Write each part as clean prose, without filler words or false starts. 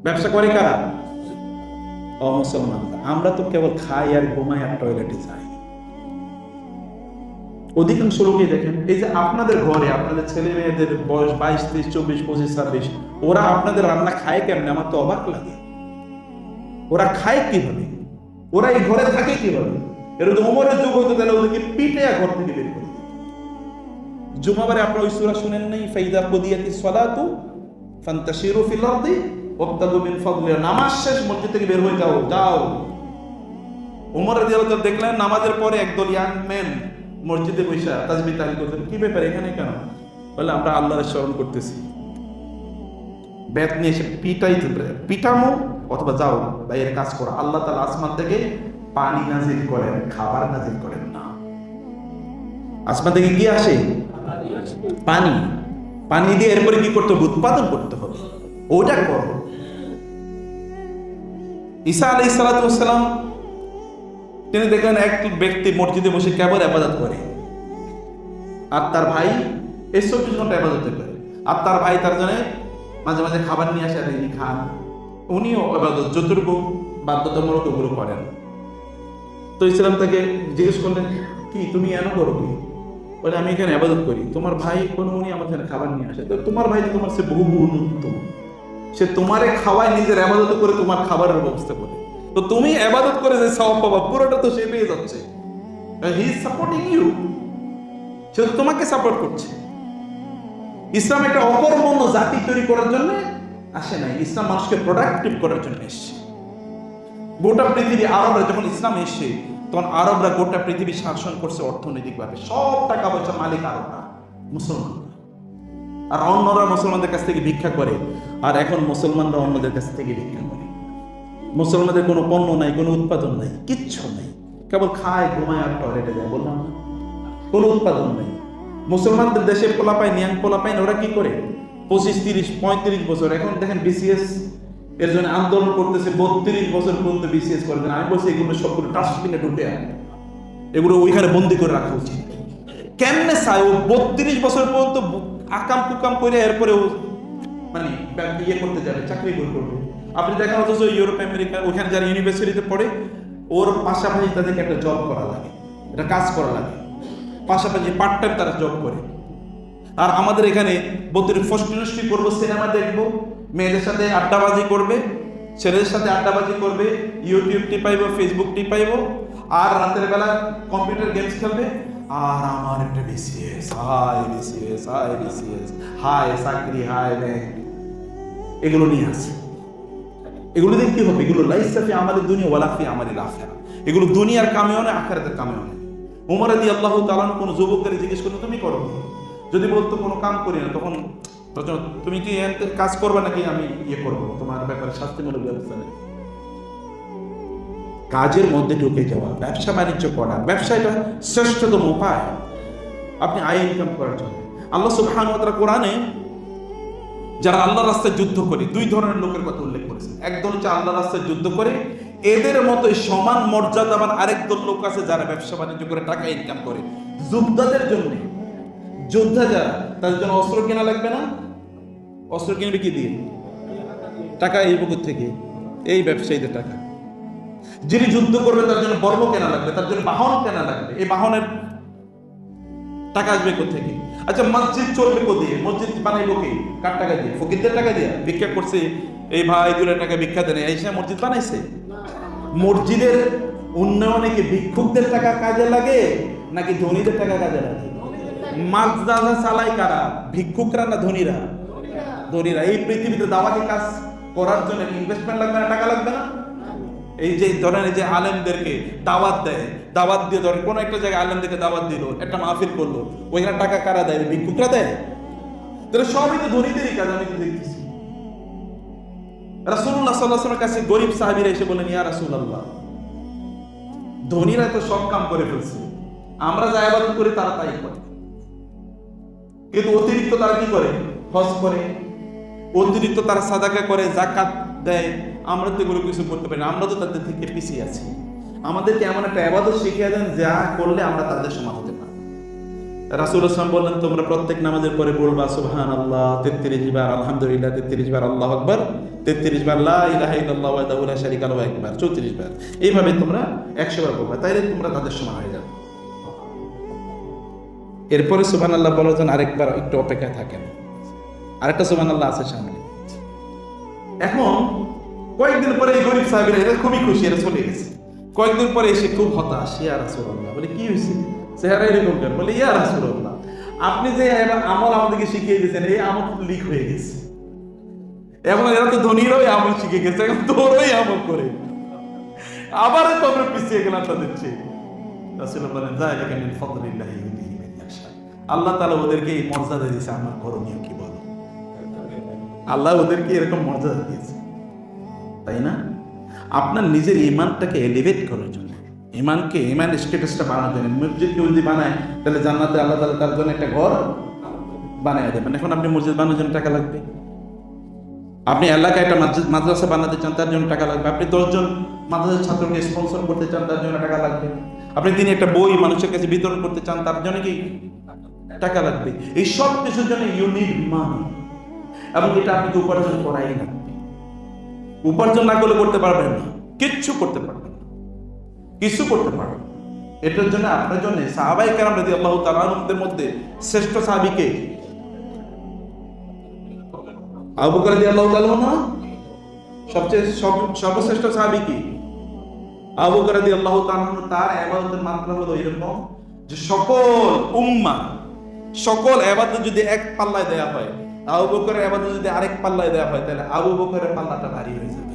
ব্যবসা করে কারা? অমুসলমান। আমরা তো কেবল খাই আর ঘুমাই আর টয়লেটে যাই। অধিকাংশ লোকই দেখেন, এই যে আপনাদের ঘরে আপনাদের ছেলে মেয়েদের বয়স 22, 23, 24, 25, 26, ওরা আপনাদের রান্না খায় কেমনে? আমার তো অবাক লাগে। ওরা খায় কিভাবে? ওরা এই ঘরে থাকে কিভাবে? এরা তো ওমরের যুগ হতো, তাহলে ওদেরকে পিটে ঘর থেকে বের করে দিত। জুমাবারে আপনারা ওই সূরা শুনেন নাই? ফাইদা কুদিয়াতিস সালাতু ফান্তাশিরু ফিল আরদি ওয়াবতাগু মিন ফাদলিল্লাহ। নামাজ শেষ, মসজিদ থেকে বের হয়ে যাও যাও। ওমর রাদিয়াল্লাহু তাআলা দেখলেন নামাজের পরে একদল ইয়াং মেন মসজিদে বসে তাসবিহ তাহলিল করতেন। কি ব্যাপার এখানে কেন? বলে আমরা আল্লাহর স্মরণ করতেছি। বেত নিয়ে এসে পিটামো অথবা যাও বাইরে কাজ করো। আল্লাহ তাআলা আসমান থেকে পানি নাজিল করেন, খাবার নাজিল করেন না। আসমান থেকে কি আসে? পানি। পানি দিয়ে এরপরে কি করতে হবে? উৎপাদন করতে হবে। ওটা করো। ঈসা আলাইহিস সালাতু ওয়াস সালাম তিনি দেখলেন এক ব্যক্তি মসজিদে বসে কেবল ইবাদত করে, আর তার ভাই এই 24 ঘন্টা ইবাদত করে, আর তার ভাই তার জন্য মাঝে মাঝে খাবার নিয়ে আসে, তিনি খান। উনিও ইবাদত যতটুকু বাধ্যতামূলক ওগুলো করেন। তো ইসলাম তাকে জিজ্ঞেস করলেন, কি তুমি এন করো কি? বলে আমি এখানে ইবাদত করি। তোমার ভাই কোনো উনি আমার জন্য খাবার নিয়ে আসে। তো তোমার ভাই তো তোমার সে বহু উন্নত, সে তোমারে খাওয়ায়, নিজের ইবাদত করে তোমার খাবারের ব্যবস্থা করে। তো তুমি ইবাদত করে যে সওয়াব পাবা পুরোটা তো সে পেয়ে যাচ্ছে। হি ইজ সাপোর্টিং ইউ, সে তো তোমাকে সাপোর্ট করছে। ইসলাম একটা অকর্মণ্য জাতি তৈরি করার জন্য আসে নাই, ইসলাম মানুষকে প্রোডাক্টিভ করার জন্য এসছে। গোটা পৃথিবী আরবরা যখন ইসলাম এসছে তখন আরবরা গোটা পৃথিবী শাসন করছে অর্থনৈতিকভাবে। সব টাকা পয়সা মালিক আরবরা, মুসলমান। আর অন্যরা মুসলমানদের কাছ থেকে ভিক্ষা করে, আর এখন মুসলমানরা অন্যদের কাছ থেকে ভিক্ষা করে। মুসলমানদের কোনো পণ্য নাই, কোনো উৎপাদন নাই, কিচ্ছু নাই, কেবল খায় ঘুমায় আর টয়লেটে যায়। বললাম না, কোনো উৎপাদন নাই। মুসলমানদের দেশে পোলাপাই নিয়াং পোলাপাই ওরা কি করে 25, 30, 35 বছর। এখন দেখেন বিসিএস এর জন্য আন্দোলন করতেছে, 32 বছর পর্যন্ত বিসিএস করে দেন। আমি বলছি এগুলো সবগুলো ডাস্টবিনে ঢুকে এগুলো ওইখানে বন্দি করে রাখা উচিত। কেমনে চাই ও 32 বছর পর্যন্ত আকাম কুকাম করে এরপরে ও মানে ইয়ে করতে যাবে, চাকরি করবে। আপনি দেখেন অথচ ইউরোপ আমেরিকা ওইখানে যারা ইউনিভার্সিটিতে পড়ে, ওর পাশাপাশি তাদেরকে একটা জব করা লাগে, একটা কাজ করা লাগে, পাশাপাশি পার্ট টাইম তারা জব করে। আর আমাদের এখানে 32 ফষ্টি করবো, সিনেমা দেখবো, মেয়েদের সাথে আড্ডাবাজি করবে, ছেলেদের সাথে আড্ডাবাজি করবে, ইউটিউব টিপাইবো, ফেসবুক টিপাইবো, আর রাতের বেলা কম্পিউটার গেমস খেলবে। আর আমার একটা BCS, high BCS, high BCS, high চাকরি, হাই ব্যাংক, এগুলো নিয়ে আসে। এগুলো দিয়ে কি হবে? এগুলো লাইসাফি আমাদের দুনিয়া ওয়ালাফি আমাদের আখিরা। এগুলো দুনিয়ার কামেও না, আখিরাতের কামেও না। ওমর রাদিয়াল্লাহু তাআলা কোনো যুবককে জিজ্ঞেস করলো, তুমি করো? যদি বলতো কোনো কাম করি না, তখন তুমি কি কাজ করবে নাকি আমি ইয়ে করবো, তোমার ব্যাপারে শাস্তিমূলক ব্যবস্থা নেই। কাজের মধ্যে ঢুকে যাওয়া, ব্যবসা বাণিজ্য করা, ব্যবসা এটা শ্রেষ্ঠতম উপায় আপনি আয় ইনকাম করার জন্য। আল্লাহ সুবহানাহু ওয়া তাআলা কোরআনে যারা আল্লাহর রাস্তায় যুদ্ধ করে দুই ধরনের লোকের কথা উল্লেখ করেছেন। একদল হচ্ছে আল্লাহর রাস্তায় যুদ্ধ করে, এদের মতো সমান মর্যাদাবান আরেক দল লোক আছে যারা ব্যবসা বাণিজ্য করে টাকা ইনকাম করে। যোদ্ধাদের জন্য, যোদ্ধা যারা, তাদের জন্য অস্ত্র কেনা লাগবে না। অস্ত্র কিনবে কি দিয়ে? টাকা এই পুকুর থেকে, এই ব্যবসায়ীদের টাকা। যিনি যুদ্ধ করবে তার জন্য বর্ম কেনা লাগবে, তার জন্য বাহন কেনা লাগবে। এই বাহনের টাকা আসবে কোথেকে? আচ্ছা, মসজিদ চলবে কোথায়? মসজিদ বানাইবো কে? কার টাকা দিয়ে? ফকিরদের টাকা দিয়ে? ভিক্ষা করছে এই ভাই 2 টাকা ভিক্ষা দেন, এই সে মসজিদ বানাইছে? মসজিদের উন্নয়নে কি ভিক্ষুকদের টাকা কাজে লাগে নাকি ধনীদের টাকা কাজে লাগে? মাদ্রাসা চালায় কারা? ভিক্ষুকরা না ধনীরা? ধনীরা। এই পৃথিবীতে দাওয়াতি কাজ করার জন্য ইনভেস্টমেন্ট লাগবে না, টাকা লাগবে না? এই যে ধরেন এই যে আলেমদেরকে দাওয়াত দেয়, দাওয়াত দিয়ে ধরেন কোনো একটা জায়গায় আলেমদেরকে দাওয়াত দিল, একটা মাহফিল করলো, ওইখানে টাকা কারা দেয়? ভিক্ষুকরা দেয়? তাহলে সবই তো ধনীদেরই কাজ। আমি তো দেখতেছি রাসূলুল্লাহ সাল্লাল্লাহু আলাইহি ওয়াসাল্লামের কাছে গরিব সাহাবীরা এসে বলেন, ইয়া রাসূলুল্লাহ, ধনীরা তো সব কাম করে ফেলছে, আমরা যা ইবাদত করি তারা তাই করে, কিন্তু অতিরিক্ত তারা কি করে? হজ করে, অতিরিক্ত তারা সাদাকা করে, যাকাত দেয়। আমরা তো এগুলো কিছু করতে পারি না, আমরা তো তাদের থেকে পিছিয়ে আছি। আমাদেরকে এমন একটা ইবাদত শিখিয়ে দেন যা করলে আমরা তাদের সমান হতে পারি। রাসূল সাল্লাল্লাহু বললেন, তোমরা প্রত্যেক নামাজের পরে বলবা সুবহানাল্লাহ 33 বার, আলহামদুলিল্লাহ 33 বার, আল্লাহু আকবার 33 বার, লা ইলাহা ইল্লাল্লাহু ওয়াহদাহু লা শারীকা লাহু একবার 34 বার। এইভাবে তোমরা 100 বার বলবা, তাইলে তোমরা তাদের সমান হয়ে যাবে। এরপরে সুবহানাল্লাহ বলার জন্য আরেকবার একটু অপেক্ষায় থাকেন, আরেকটা সুবহানাল্লাহ আছে সামনে। এখন কয়েকদিন পরে এই গরিব সাহাবীরা এরা খুবই খুশি, এরা চলে গেছে। কয়েকদিন পরে এসে খুব হতাশ, ইয়া রাসূলুল্লাহ, বলে কি হয়েছে চেহারা এরকম কেন? বলে ইয়া রাসূলুল্লাহ, আপনি যে আমল আমাদেরকে শিখিয়ে দিয়েছেন, এই আমল লিক হয়ে গেছে। এবং এরা তো ধনীরাই আমল শিখে গেছে, এখন তোরই আমল করে আবার তোমরা পিছিয়ে গেলাম তাদের চেয়ে। রাসূলুল্লাহ বলেন, যালিকা মিন ফাদলিল্লাহি ইউতিহি মান ইয়াশা। আল্লাহ তাআলা ওদেরকে এই মর্যাদা দিয়েছে, আমার করণীয় কি বলো? আল্লাহ ওদেরকে এরকম মর্যাদা দিয়েছে, তাই না? আপনার নিজের ইমানটাকে এলিভেট করার জন্য, ইমান স্ট্যাটাসটা বাড়ানোর জন্য। মসজিদ কেউ যদি বানায়, তাহলে জান্নাতে আল্লাহ তাআলা তার জন্য একটা ঘর বানায় দেবেন। এখন আপনি মসজিদ বানানোর জন্য টাকা লাগবে, আপনি এলাকায় একটা মাদ্রাসা বানাতে চান, তার জন্য টাকা লাগবে, আপনি 10 জন মাদ্রাসার ছাত্রকে স্পন্সর করতে চান, তার জন্য টাকা লাগবে, আপনি তিনি একটা বই মানুষের কাছে বিতরণ করতে চান, তার জন্য কি টাকা লাগবে। এই সব কিছুর জন্য ইউ নিড মানি, এবং এটা আপনাকে উপার্জন করাই লাগবে। উপার্জন না করলে করতে পারবেন না, কিচ্ছু করতে পারবেন না, কিছু করতে পারবেন। এটার জন্য আপনার জন্য সাহাবায়ে কেরাম রাদিয়াল্লাহু তাআলা আনহুদের মধ্যে শ্রেষ্ঠ সাহাবী কে? আবু বকর রাদিয়াল্লাহু তাআলা না? সবচেয়ে সর্বশ্রেষ্ঠ সাহাবী কি? আবু বকর রাদিয়াল্লাহু তাআলা। তার ইবাদতের মাত্রা হলো এরকম যে সকল উম্মাহ, সকল ইবাদত যদি এক পাল্লায় দেয়া হয়, আবু বকরের ইবাদত যদি আরেক পাল্লায় দেয়া হয়, তাহলে আবু বকরের পাল্লাটা ভারী হয়ে যাবে।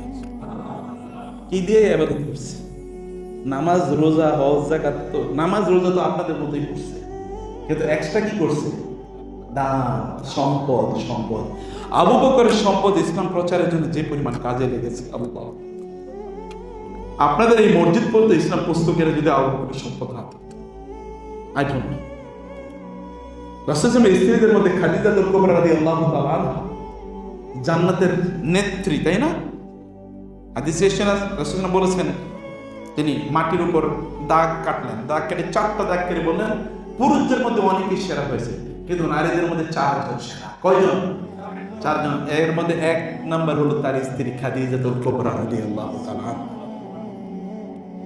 কি দিয়ে ইবাদত করছে? নামাজ, রোজা, হজ, যাকাত। তো নামাজ রোজা তো আপনাদের মতোই করছে, কিন্তু এক্সট্রা কি করছে? দান, সম্পদ। আবু বকরের সম্পদ ইসলাম প্রচারের জন্য যে পরিমাণ কাজে লেগেছে, আল্লাহ, আপনাদের এই মসজিদ পর্যন্ত ইসলাম পুস্তকের যদি আবু বকরের সম্পদ না থাকতো, আই ডোন্ট নো। রাসূলের স্ত্রীদের মধ্যে খাদিজাতুল কুবরা রাদিয়াল্লাহু তাআলা আনহা জান্নাতের নেত্রী, তাই না? হাদিসে এসেছে রাসূল বলেছেন, তিনি মাটির উপর দাগ কাটলেন, দাগ কেটে 4টা দাগ কেটে বললেন, পুরুষদের মধ্যে অনেকেই সেরা হয়েছে, কিন্তু নারীদের মধ্যে 4 জন সেরা। কয়জন? 4 জন। এর মধ্যে 1 নাম্বার হলো তার স্ত্রী খাদিজাতুল কুবরা রাদিয়াল্লাহু তাআলা।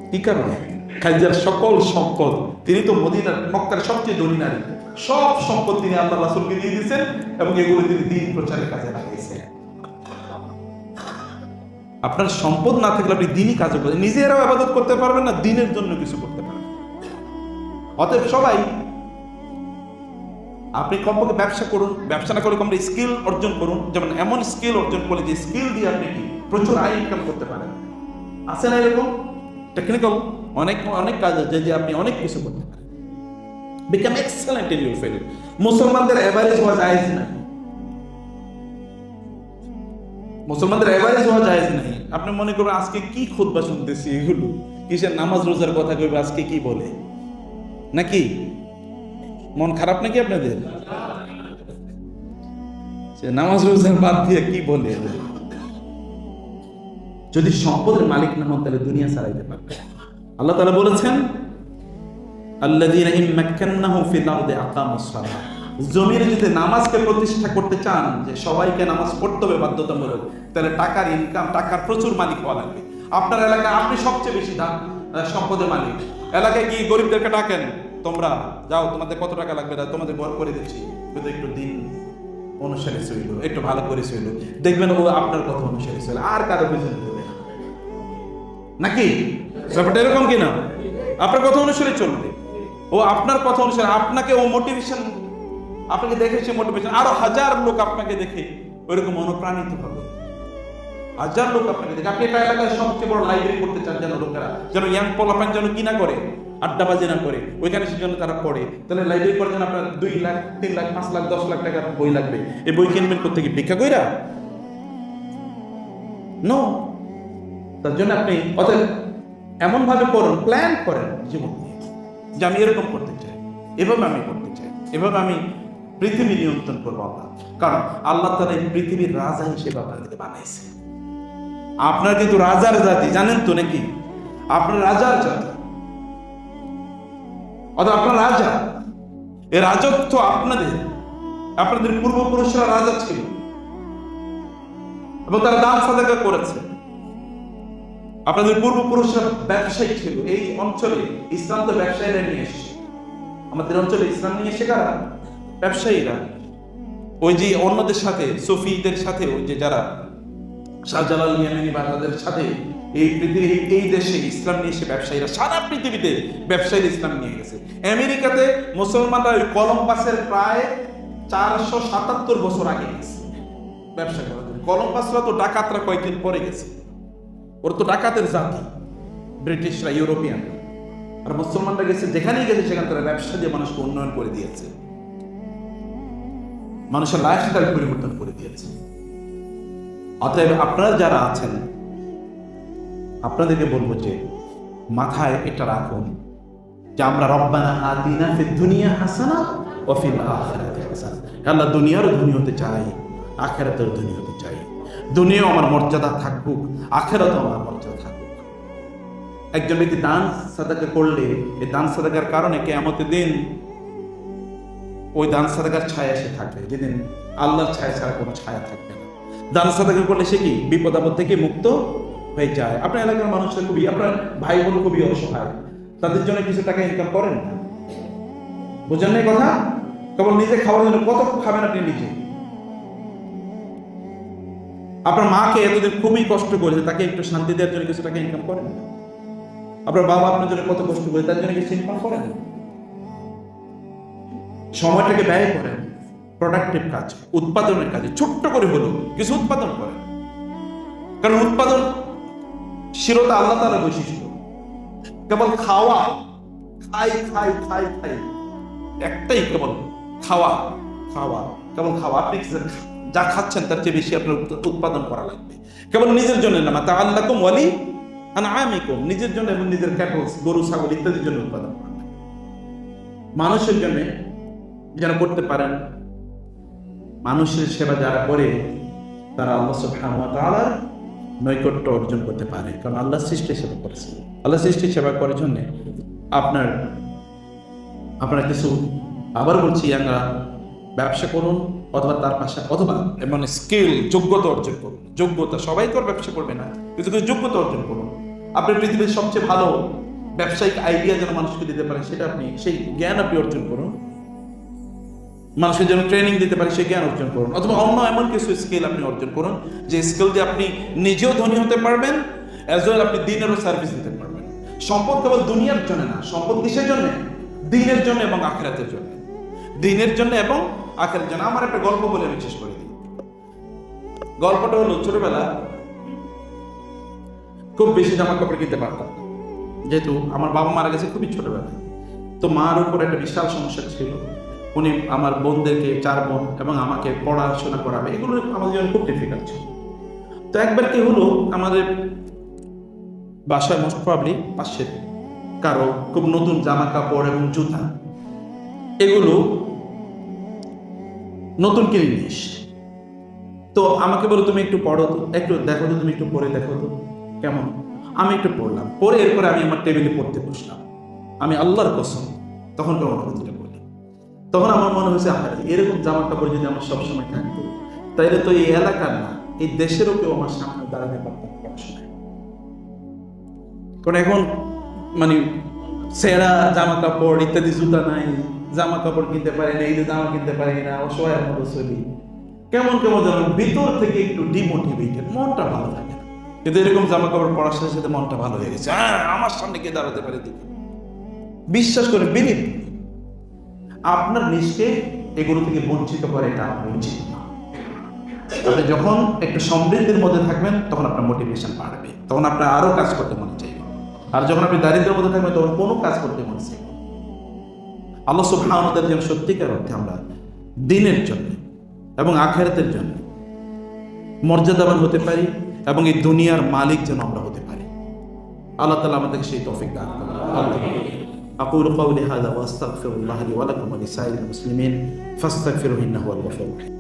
কি কারণে? খাদিজার সকল সম্পদ, তিনি তো মদিনার মক্কার সবচেয়ে ধনী নারী, সব সম্পদ তিনি আল্লাহ রাসূলকে দিয়ে দিয়েছেন, এবং এগুলো তিনি দ্বীন প্রচারের কাজে লাগিয়েছেন। আপনার সম্পদ না থাকলে আপনি দ্বীনি কাজ করতে, নিজেরাও ইবাদত করতে পারবেন না, দ্বীনের জন্য কিছু করতে পারবেন। অতএব সবাই আপনি কমপক্ষে ব্যবসা করুন, ব্যবসা না করে কমপক্ষে স্কিল অর্জন করুন। যেমন এমন স্কিল অর্জন করলে যে স্কিল দিয়ে আপনি কি প্রচুর আয় ইনকাম করতে পারেন। আছে না এরকম টেকনিক্যাল অনেক কাজ আছে যে আপনি অনেক কিছু করতে পারেন। Become excellent in your field. মুসলমানদের এভারেজ হওয়া জায়েজ নাই, মুসলমানদের এভারেজ হওয়া জায়েজ নাই। আপনি মনে করবেন আজকে কি খুতবা শুনতেছি, এগুলো কিসের নামাজ রোজার কথা কইবে, আজকে কি বলে, নাকি মন খারাপ নাকি আপনাদের? নামাজ রোজার বাদ দিয়ে কি বলে? যদি সম্পদের মালিক না হন, তাহলে দুনিয়া ছাড়াইতে পারবে। আল্লাহ তাআলা বলেছেন, আল্লাযীনা ইন মাক্কান্নাহুম ফিল আরদি আকামুস সালাহ। জমিনে যদি নামাজকে প্রতিষ্ঠা করতে চান, যে সবাইকে নামাজ পড়তে হবে বাধ্যতামূলক, তাহলে টাকার ইনকাম, টাকার প্রচুর মালিক হওয়া লাগবে। আপনার এলাকায় আপনি সবচেয়ে বেশি সম্পদের মালিক, এলাকায় গিয়ে গরিবদেরকে ডাকেন, তোমরা যাও, তোমাদের কত টাকা লাগবে, তোমাদের বর করে দিচ্ছি, কিন্তু একটু দিন অনুসারে চইল, একটু ভালো করে চইল, দেখবেন ও আপনার কথা অনুসারে চলে, আর কারো পিছনে দেবে না, নাকি? ব্যাপারটা এরকম কিনা? আপনার কথা অনুসারে চলবে, ও আপনার কথা অনুসারে, আপনাকে ও মোটিভেশন, আপনাকে দেখে সে মোটিভেশন, আরো 1000 লোক আপনাকে দেখে ওইরকম অনুপ্রাণিত হবে। 1000 লোক আপনাকে দেখে। আপনি একটা এলাকায় সবচেয়ে বড় লাইব্রেরি করতে চান, যেন লোকেরা, যেন ইয়াং পোলাপান যেন কি না করে, আড্ডাবাজি না করে, ওইখানে সেজন্য তারা পড়ে। তাহলে লাইব্রেরি করার জন্য আপনার 2 লাখ, 3 লাখ, 5 লাখ, 10 লাখ টাকার বই লাগবে। এই বই কিনবেন করতে কি ভিক্ষা কইরা? নো। তার জন্য আপনি অতএব এমন ভাবে করুন, প্ল্যান করেন জীবন নিয়ে, যে আমি এরকম করতে চাই, এভাবে আমি করতে চাই, এভাবে আমি পৃথিবী নিয়ন্ত্রণ করবো। আল্লাহ, কারণ আল্লাহ তাআলা এই পৃথিবীর রাজা হিসেবে আপনাদেরকে বানাইছে। আপনার কিন্তু রাজার জাতি, জানেন তো নাকি? আপনার রাজার জাতি, অর্থাৎ আপনার রাজা। এই রাজত্ব আপনাদের পূর্বপুরুষরা রাজা ছিল এবং তারা দান সাদাকা করেছে। আপনাদের পূর্বপুরুষরা ব্যবসায়ী ছিল। এই অঞ্চলে ইসলাম তো ব্যবসায়ীরা নিয়ে এসেছে। আমাদের অঞ্চলে ইসলাম নিয়ে এসে কারা? ব্যবসায়ীরা। ওই যে অন্যদের সাথে, সুফিদের সাথে, ওই যে যারা শাহজালাল ইয়ামানি বা তাদের সাথে এই দেশে ইসলাম নিয়ে এসে ব্যবসায়ীরা সারা পৃথিবীতে ব্যবসায়ী ইসলাম নিয়ে গেছে। আমেরিকাতে মুসলমানরা ওই কলম্বাসের প্রায় 477 বছর আগে গেছে ব্যবসা করার জন্য। কলম্বাসরা তো ডাকাতরা কয়েকদিন পরে গেছে, ওর তো ডাকাতের জাতি ব্রিটিশরা, ইউরোপিয়ান। আর মুসলমানরা গেছে, যেখানেই গেছে সেখানে তারা ব্যবসা দিয়ে মানুষকে উন্নয়ন করে দিয়েছে, মানুষের লাইফস্টাইল পরিবর্তন করে দিয়েছে। অতএব আপনারা যারা আছেন, আপনাদেরকে বলবো যে মাথায় এটা রাখুন যে আমরা রব্বানা আতিনা ফিদ দুনিয়া হাসানা ওয়া ফিল আখিরাতি হাসানা। আল্লাহ দুনিয়ারও ধনী হতে চাই, আখিরাতেরও ধনী হতে চাই। দুনিয়াও আমার মর্যাদা থাকুক, আখিরাতেও আমার মর্যাদা থাকুক। একজন ব্যক্তি দান সাদাকা করলে এই দান সাদাকার কারণে কিয়ামতের দিন ওই দান সাদাকার ছায়া এসে থাকবে, যেদিন আল্লাহর ছায়া ছাড়া কোনো ছায়া থাকবে না। দান সাদাকা করলে সে কি বিপদ আপদ থেকে মুক্ত হয়ে যায়। আপনার এলাকার মানুষরা খুবই, আপনার ভাই বোন খুবই অসহায়, তাদের জন্য কিছু টাকা ইনকাম করেন না, বুঝেন না কথা? কেবল নিজে খাওয়ার জন্য কত খাবেন আপনি নিজে? আপনার মাকে এতদিন খুবই কষ্ট করেছে, তাকে একটু শান্তি দেওয়ার জন্য কিছু টাকা ইনকাম করেন না? আপনার বাবা আপনার জন্য কত কষ্ট করে, তার জন্য কিছু ইনকাম করেন না? সময়টাকে ব্যয় করেন প্রোডাক্টিভ কাজ, উৎপাদনের কাজে, ছোট্ট করে হলেও কিছু উৎপাদন করেন। কারণ উৎপাদনশীলতা আল্লাহ তাআলার বৈশিষ্ট্য। কেবল খাওয়া, খাই খাই খাই খাই, একটাই কেবল খাওয়া খাওয়া, কেবল খাওয়া। আপনি যা খাচ্ছেন তার চেয়ে বেশি আপনার উৎপাদন করা লাগবে। কেবল নিজের জন্য না, মাতাআল্লাকুম ওয়ালি আনআমিকুম, নিজের জন্য এবং নিজের ক্যাটল, গরু ছাগল ইত্যাদির জন্য উৎপাদন করা লাগবে। মানুষের জন্য যেন করতে পারেন। মানুষের সেবা যারা করে তারা আল্লাহ সুবহানাহু ওয়া তাআলার নৈকট্য অর্জন করতে পারে। কারণ আল্লাহ সৃষ্টি সেবা করেছে। আল্লাহ সৃষ্টি সেবা করার জন্য আপনার কিছু, আবার বলছি, আমরা ব্যবসা করুন অথবা তার পাশে, অথবা মানে স্কিল, যোগ্যতা অর্জন করুন। যোগ্যতা, সবাই তো আর ব্যবসা করবে না, কিছু কিছু যোগ্যতা অর্জন করুন। আপনি পৃথিবীর সবচেয়ে ভালো ব্যবসায়িক আইডিয়া যেন মানুষকে দিতে পারে, সেটা আপনি, সেই জ্ঞান আপনি অর্জন করুন। মানুষের জন্য ট্রেনিং দিতে পারে সেই জ্ঞান অর্জন করুন। অথবা অন্য এমন কিছু স্কিল আপনি অর্জন করুন যে স্কিল দিয়ে আপনি নিজেও ধনী হতে পারবেন, অ্যাজ ওয়েল আপনি দিনেরও সার্ভিস দিতে পারবেন। সম্পদ কেবল দুনিয়ার জন্য না, সম্পদ কিসের জন্য? দিনের জন্য এবং আখিরাতের জন্য। দিনের জন্য এবং আখিরাতের জন্য। আমার একটা গল্প বলে আমি শেষ করে দিই। গল্পটা হলো, ছোটবেলা খুব বেশি জামা কাপড় কিনতে পারতাম, যেহেতু আমার বাবা মারা গেছে খুবই ছোটবেলায়। তো মার উপর একটা বিশাল সমস্যা ছিল। উনি আমার বোনদেরকে, 4 বোন এবং আমাকে পড়াশোনা করাবে, এগুলো আমাদের জন্য খুব ডিফিকাল্ট ছিল। তো একবার কি হলো, আমাদের বাসায় মোস্ট প্রবাবলি পাশের কারো খুব নতুন জামা কাপড় এবং জুতা এগুলো নতুন কিনে নিয়ে এসে, তো আমাকে বলো তুমি একটু পড়ো তো, একটু দেখো তো, তুমি একটু পড়ে দেখো তো কেমন। আমি একটু পড়লাম, পরে এরপরে আমি আমার টেবিলে পড়তে বসলাম। আমি আল্লাহর কসম তখন কেমন অনুভূতিটা বলি, তখন আমার মনে হয়েছে এরকম জামা কাপড় যদি আমার সবসময় থাকতো, তাইলে তো এই এলাকার না, এই দেশেরও কেউ আমার সামনে দাঁড়াতে পারতাম পড়াশোনায়। কারণ এখন মানে সেরা জামা কাপড় ইত্যাদি, জুতা নাই, জামা কাপড় কিনতে পারি না, ঈদে জামা কিনতে পারি না, অসহায়ের মতো চলি, কেমন কেমন যেন ভিতর থেকে একটু ডিমোটিভেটেড, মনটা ভালো থাকে না। কিন্তু এরকম জামা কাপড় পরার সাথে সাথে মনটা ভালো হয়ে গেছে। আমার সামনে কে দাঁড়াতে পারে দেখি, বিশ্বাস করে বিলিভ। আপনার নিজকে এগুলো থেকে বঞ্চিত করে এটা উচিত না। আপনি যখন একটু সমৃদ্ধির মধ্যে থাকবেন তখন আপনার মোটিভেশন বাড়বে, তখন আপনার আরো কাজ করতে মনে চাইবে। আর যখন আপনি দারিদ্রের মধ্যে থাকবেন তখন কোনো কাজ করতে মনে চাইবে। আল্লাহ সুবহানাহু ওয়া তাআলা যেন সত্যিকার অর্থে আমরা দিনের জন্য এবং আখিরাতের জন্য মর্যাদাবান হতে পারি এবং এই দুনিয়ার মালিক যেন আমরা হতে পারি। আল্লাহ তাআলা আমাদেরকে সেই তৌফিক দান করুন। أقول قولي هذا وأستغفر الله لي ولكم ولسائر المسلمين فاستغفروه إنه هو الغفور الرحيم.